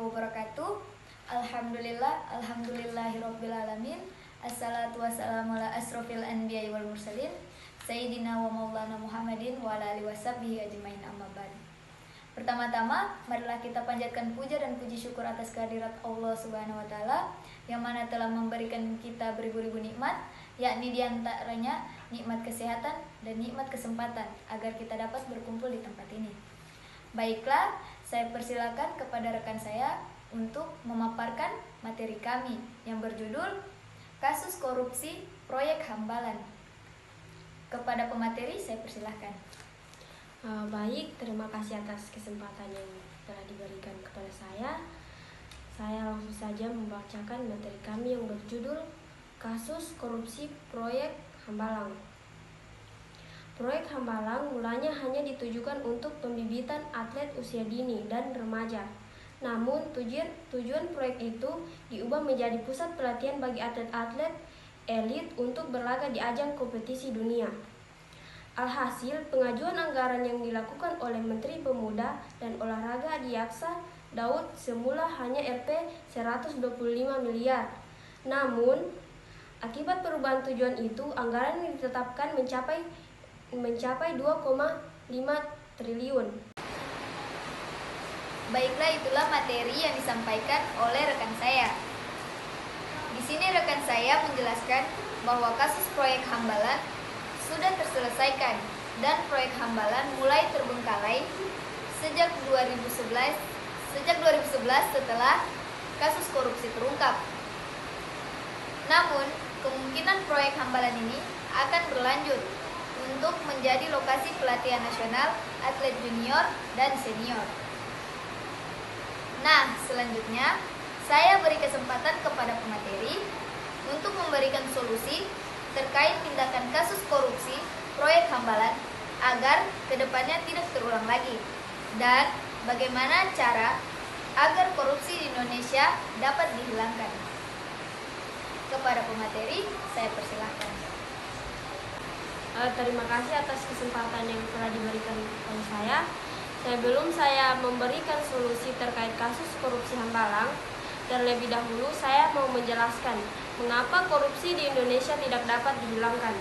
wabarakatuh. Alhamdulillahirobbilalamin. Assalatu wassalamu ala asrofil anbiya'i wal mursalin Sayyidina wa maulana Muhammadin wa ala alihi washabbihi ajmain, amma ba'd. Pertama-tama, marilah kita panjatkan puja dan puji syukur atas kehadirat Allah Subhanahu wa taala yang mana telah memberikan kita beribu-ribu nikmat, yakni diantaranya nikmat kesehatan dan nikmat kesempatan agar kita dapat berkumpul di tempat ini. Baiklah, saya persilakan kepada rekan saya untuk memaparkan materi kami yang berjudul Kasus Korupsi Proyek Hambalan. Kepada pemateri saya persilahkan. Baik, terima kasih atas kesempatan yang telah diberikan kepada saya. Saya langsung saja membacakan materi kami yang berjudul Kasus Korupsi Proyek Hambalang. Proyek Hambalang mulanya hanya ditujukan untuk pembibitan atlet usia dini dan remaja. Namun tujuan proyek itu diubah menjadi pusat pelatihan bagi atlet-atlet elit untuk berlaga di ajang kompetisi dunia. Alhasil, pengajuan anggaran yang dilakukan oleh Menteri Pemuda dan Olahraga Adiaksa Daud semula hanya Rp 125 miliar. Namun, akibat perubahan tujuan itu, anggaran yang ditetapkan mencapai 2,5 triliun. Baiklah, itulah materi yang disampaikan oleh rekan saya. Di sini rekan saya menjelaskan bahwa kasus proyek Hambalan sudah terselesaikan dan proyek Hambalan mulai terbengkalai sejak 2011 setelah kasus korupsi terungkap. Namun, kemungkinan proyek Hambalan ini akan berlanjut untuk menjadi lokasi pelatihan nasional atlet junior dan senior. Nah, selanjutnya saya beri kesempatan kepada pemateri untuk memberikan solusi terkait tindakan kasus korupsi proyek Hambalan agar kedepannya tidak terulang lagi, dan bagaimana cara agar korupsi di Indonesia dapat dihilangkan. Kepada pemateri saya persilahkan. Terima kasih atas kesempatan yang telah diberikan kepada saya. Sebelum saya memberikan solusi terkait kasus korupsi Hambalang, terlebih dahulu saya mau menjelaskan mengapa korupsi di Indonesia tidak dapat dihilangkan.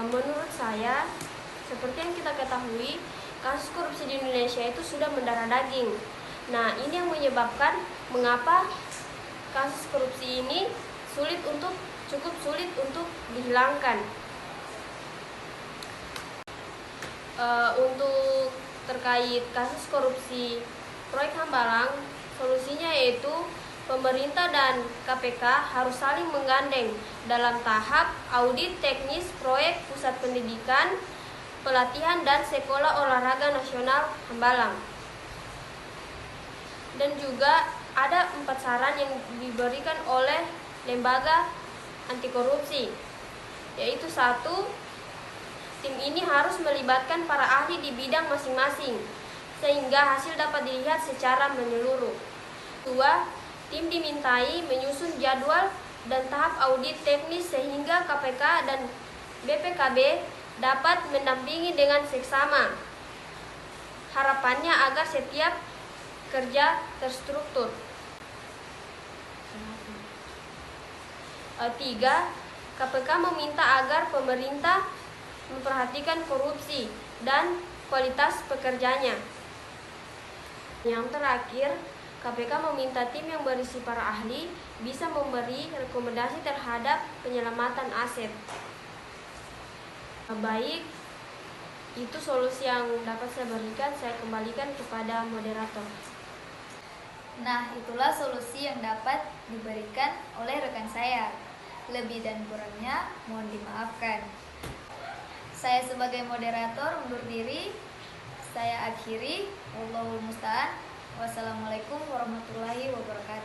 Menurut saya, seperti yang kita ketahui, kasus korupsi di Indonesia itu sudah mendarah daging. Nah, ini yang menyebabkan mengapa kasus korupsi ini cukup sulit untuk dihilangkan. Untuk terkait kasus korupsi proyek Hambalang, solusinya yaitu pemerintah dan KPK harus saling menggandeng dalam tahap audit teknis proyek pusat pendidikan, pelatihan dan sekolah olahraga nasional Hambalang. Dan juga ada 4 saran yang diberikan oleh lembaga anti korupsi, yaitu 1. Tim ini harus melibatkan para ahli di bidang masing-masing sehingga hasil dapat dilihat secara menyeluruh. 2. Tim dimintai menyusun jadwal dan tahap audit teknis sehingga KPK dan BPKB dapat mendampingi dengan seksama. Harapannya agar setiap kerja terstruktur. 3. KPK meminta agar pemerintah memperhatikan korupsi dan kualitas pekerjanya. Yang terakhir, KPK meminta tim yang berisi para ahli bisa memberi rekomendasi terhadap penyelamatan aset. Baik, itu solusi yang dapat saya berikan. Saya kembalikan kepada moderator. Nah, itulah solusi yang dapat diberikan oleh rekan saya. Lebih dan kurangnya mohon dimaafkan. Saya sebagai moderator undur diri. Saya akhiri. Wallahul musta'an. Wassalamualaikum warahmatullahi wabarakatuh.